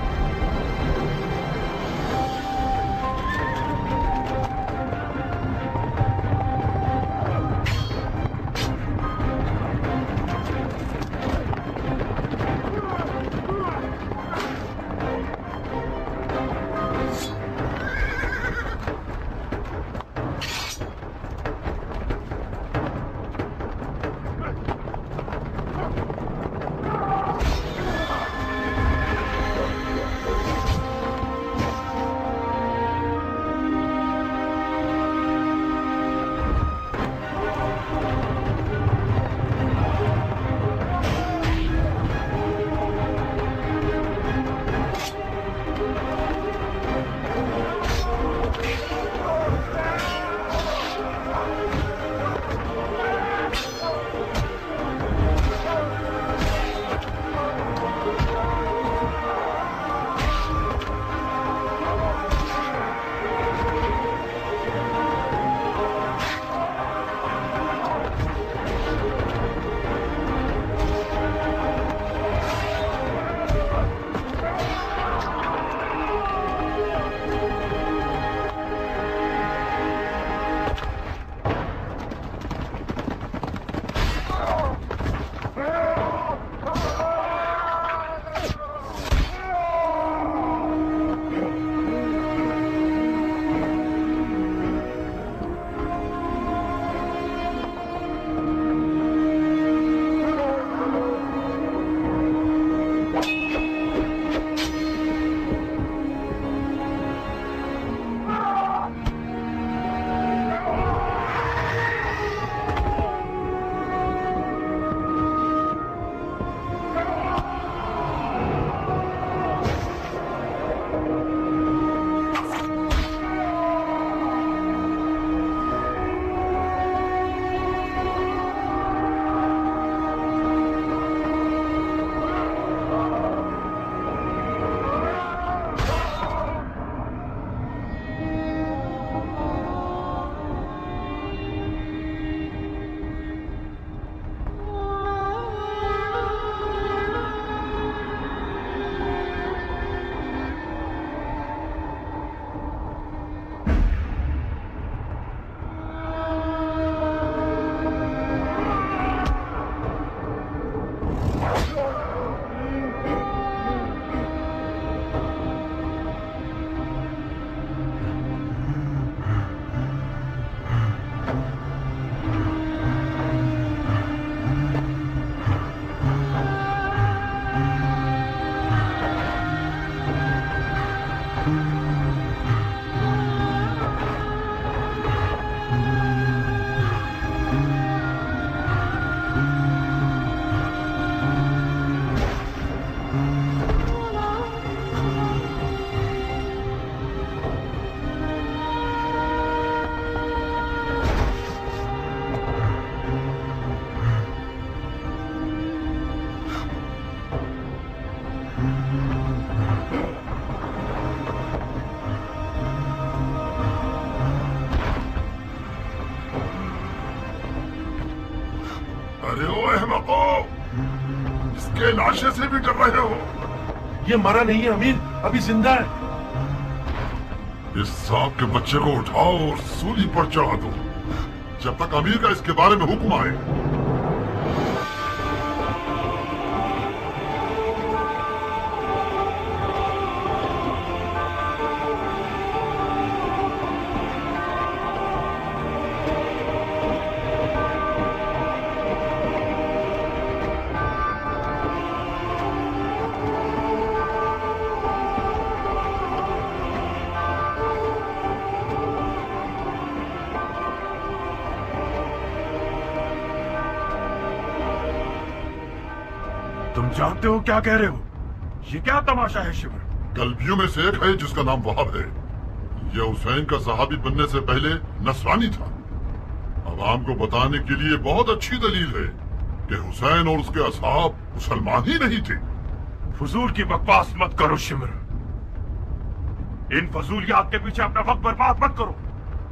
वो इसके लाशे से भी डर रहे हो? ये मरा नहीं है अमीर, अभी जिंदा है। इस सांप के बच्चे को उठाओ और सूली पर चढ़ा दो जब तक अमीर का इसके बारे में हुक्म आए। तुम जानते हो क्या कह रहे हो? ये क्या तमाशा है शिवर? कल्बियों में से एक है जिसका नाम वहाब है। यह हुसैन का सहाबी बनने से पहले नसरानी था। अवाम को बताने के लिए बहुत अच्छी दलील है कि हुसैन और उसके असहाब मुसलमान ही नहीं थे। फजूल की बकवास मत करो शिवर। इन फजूलियात के पीछे अपना वक्त बर्बाद मत करो।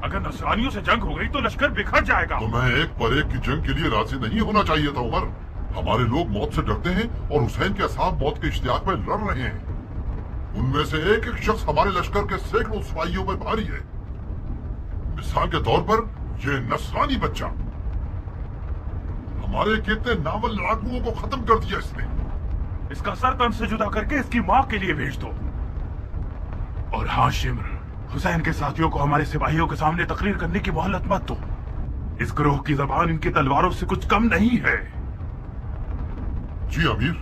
अगर नसरानियों से जंग हो गई तो लश्कर बिखर जाएगा। तुम्हें एक पर एक की जंग के लिए राजी नहीं होना चाहिए था उमर। हमारे लोग मौत से डरते हैं और हुसैन के असहाब मौत के इश्तियाक में लड़ रहे हैं। उनमें से एक एक शख्स हमारे लश्कर के सैकड़ों सिपाहियों में भारी है। मिसाल के तौर पर ये नसरानी बच्चा हमारे कितने नावल लड़ाकुओं को खत्म कर दिया इसने। इसका सर तन से जुदा करके इसकी माँ के लिए भेज दो। और हाँ शिमर, हुसैन के साथियों को हमारे सिपाहियों के सामने तकरीर करने की मोहलत मत दो। इस ग्रोह की जबान इनकी तलवारों से कुछ कम नहीं है। जी अमीर।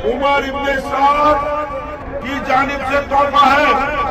उमर इब्ने साद की जानिब से तोहफा है।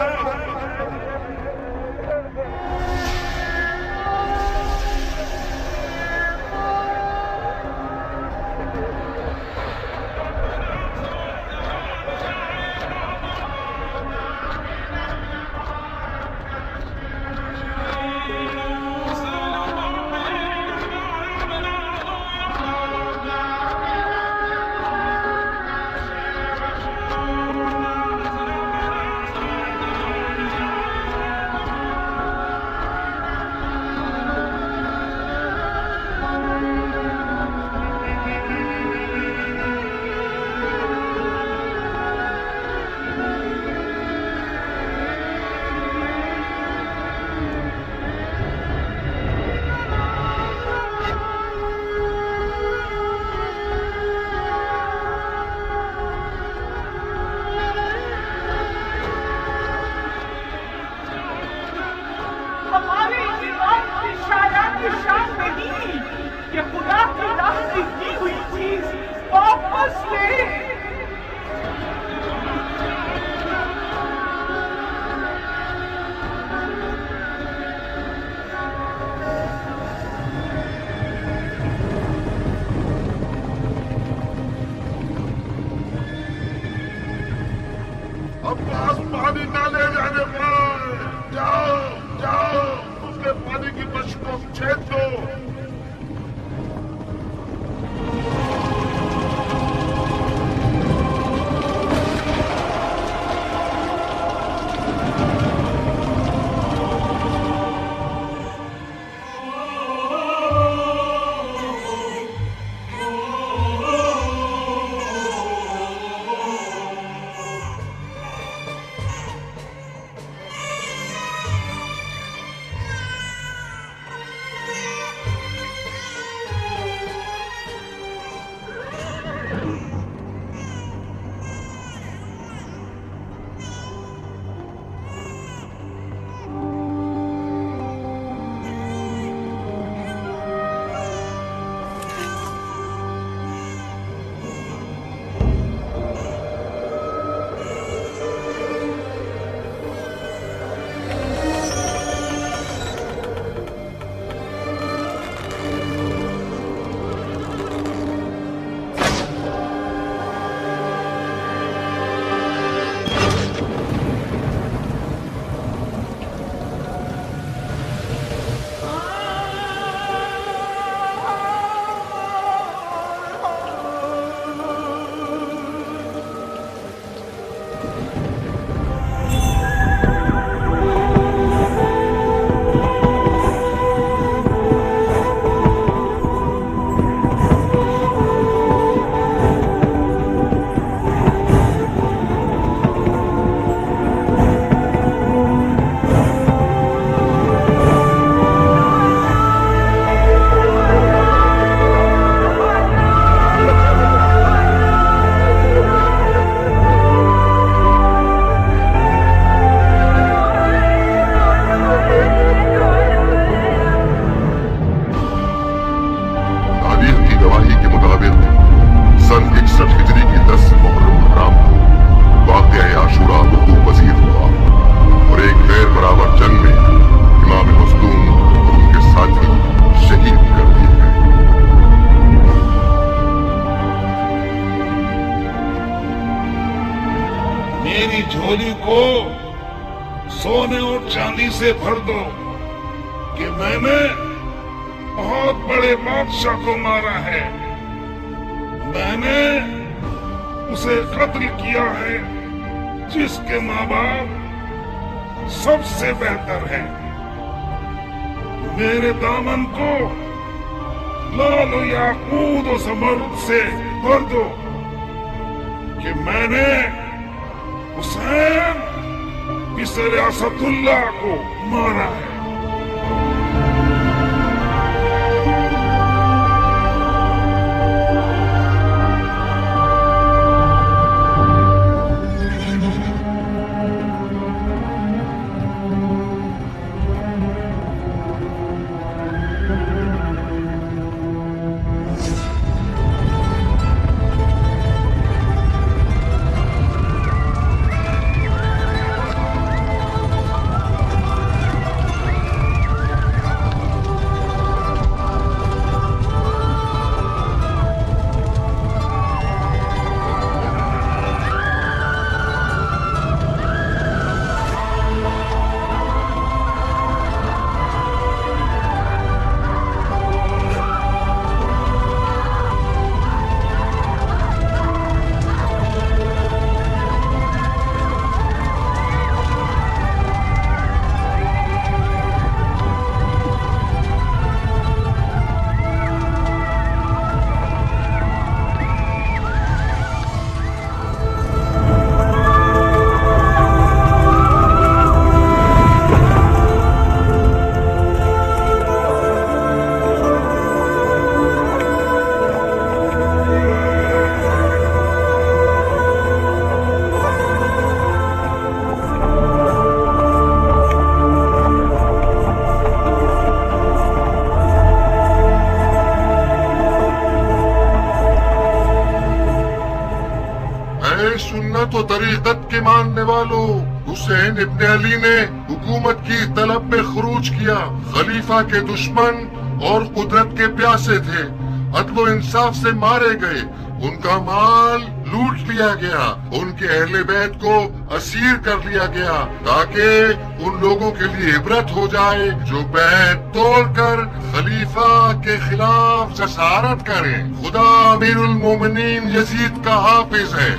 अब्बास पानी ना ले जाने पाए। जाओ जाओ, उसके पानी की बश को छेद दो। मेरी झोली को सोने और चांदी से भर दो कि मैंने बहुत बड़े बादशाह को मारा है। मैंने उसे कत्ल किया है जिसके माँ बाप सबसे बेहतर हैं। मेरे दामन को लाल याकूत और ज़मरुद से भर दो कि मैंने हुसैन बिसर असदुल्लाह को मारा है। सुन्नत और तरीकत के मानने वालों, हुसैन इब्न अली ने हुकूमत की तलब में खरूज किया। खलीफा के दुश्मन और कुदरत के प्यासे थे, अदलो इंसाफ से मारे गए, उनका माल लूट लिया गया, उनके अहले बैत को असीर कर लिया गया ताकि उन लोगों के लिए इबरत हो जाए जो बैत तोड़कर खलीफा के खिलाफ जसारत करें। खुदा अमीरुल मोमिनीन यजीद का हाफिज है।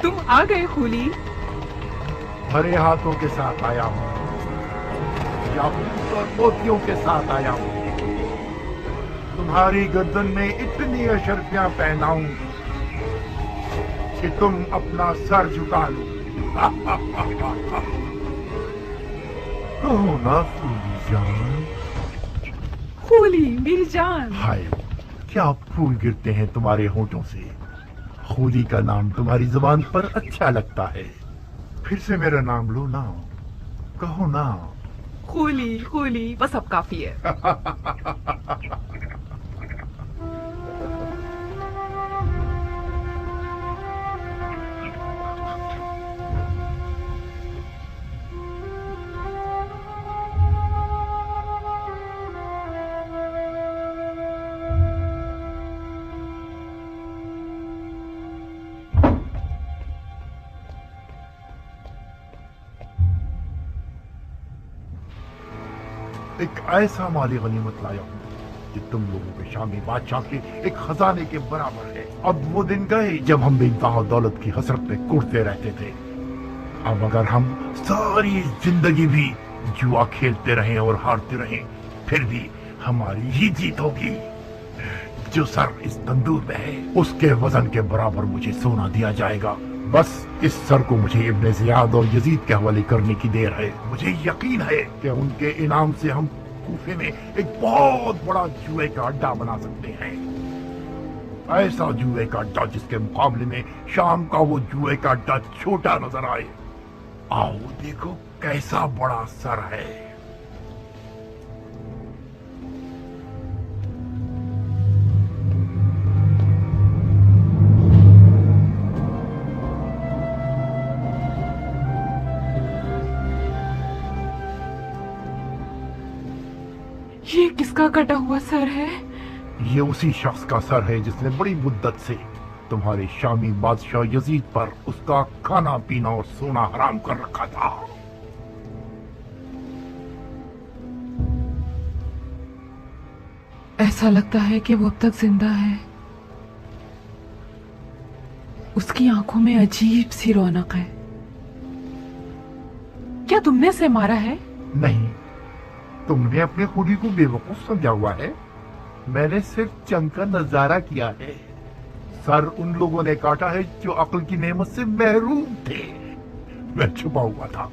तुम आ गए खूली? भरे हाथों के साथ आया हूँ, याकूत और मोतियों के साथ आया हूँ। तुम्हारी गर्दन में इतनी अशर्फियां पहनाऊं कि तुम अपना सर झुका लो। कहो ना फूली जान। खूली मेरी जान। हाय, क्या फूल गिरते हैं तुम्हारे होठों से। खूली का नाम तुम्हारी जुबान पर अच्छा लगता है। फिर से मेरा नाम लो ना, कहो ना। खूली खूली, बस अब काफी है। एक ऐसा माली गनीमत लाया हूँ कि तुम लोगों के शामी बादशाह के एक खजाने के बराबर है। अब वो दिन गए जब हम बेइंतहा दौलत की हसरत में कूदते रहते थे। अब अगर हम सारी जिंदगी भी जुआ खेलते रहें और हारते रहें, फिर भी हमारी ही जीत होगी। जो सर इस तंदूर में है, उसके वजन के बराबर मुझे सोना दिया जाएगा। बस इस सर को मुझे इब्ने ज़ियाद और यजीद के हवाले करने की देर है। मुझे यकीन है कि उनके इनाम से हम कूफे में एक बहुत बड़ा जुए का अड्डा बना सकते हैं। ऐसा जुए का अड्डा जिसके मुकाबले में शाम का वो जुए का अड्डा छोटा नजर आए। आओ देखो कैसा बड़ा सर है। ये किसका कटा हुआ सर है? ये उसी शख्स का सर है जिसने बड़ी मुद्दत से तुम्हारे शामी बादशाह यजीद पर उसका खाना पीना और सोना हराम कर रखा था। ऐसा लगता है कि वो अब तक जिंदा है। उसकी आंखों में अजीब सी रौनक है। क्या तुमने इसे मारा है? नहीं, तुमने अपने खुदी को बेवकूफ समझा हुआ है। मैंने सिर्फ जंग का नजारा किया है। सर उन लोगों ने काटा है जो अक्ल की नेमत से महरूम थे। मैं छुपा हुआ था।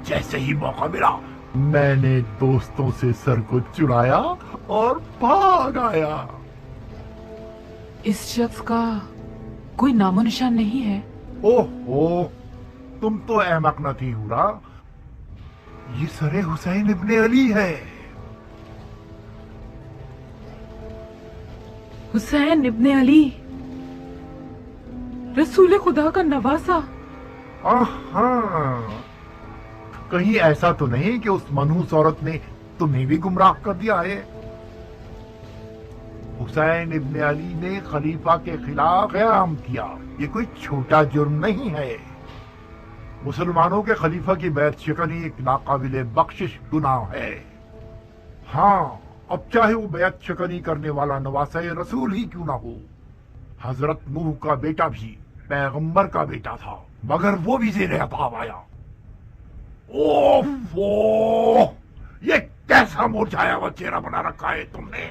जैसे ही मौका मिला मैंने दोस्तों से सर को चुराया और भाग आया। इस शख्स का कोई नामो निशान नहीं है? ओहो, तुम तो अहमक न थी हुरा। ये सरे हुसैन इब्ने अली है। हुसैन इब्ने अली, रसूल खुदा का नवासा। कहीं ऐसा तो नहीं कि उस मनहूस औरत ने तुम्हें भी गुमराह कर दिया है? हुसैन इब्ने अली ने खलीफा के खिलाफ क़याम किया। ये कोई छोटा जुर्म नहीं है। मुसलमानों के खलीफा की बैत शिकनी एक नाकाबिले बख्शिश गुनाह है। हाँ, अब चाहे वो बैत शिकनी करने वाला नवासा रसूल ही क्यों ना हो। हजरत नूह का बेटा भी पैगंबर का बेटा था, मगर वो भी ज़ेरे अताब आया। ओफो, ये कैसा मुरझाया हुआ चेहरा बना रखा है तुमने।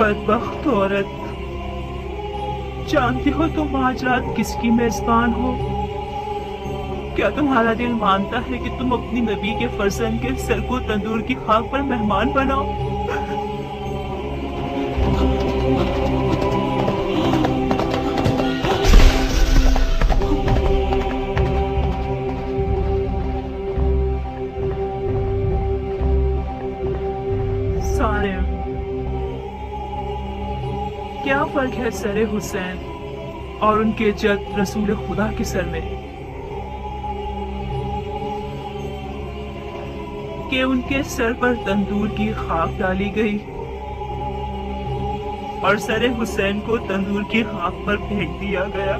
बदबख्त औरत, जानती हो तुम आज रात किसकी मेजबान हो? क्या तुम्हारा दिल मानता है कि तुम अपनी नबी के फर्जंद के सर को तंदूर की खाक पर मेहमान बनाओ? क्या फर्क है सरे हुसैन और उनके जद रसूल खुदा के सर में कि उनके सर पर तंदूर की खाक डाली गई और सरे हुसैन को तंदूर की खाक पर फेंक दिया गया।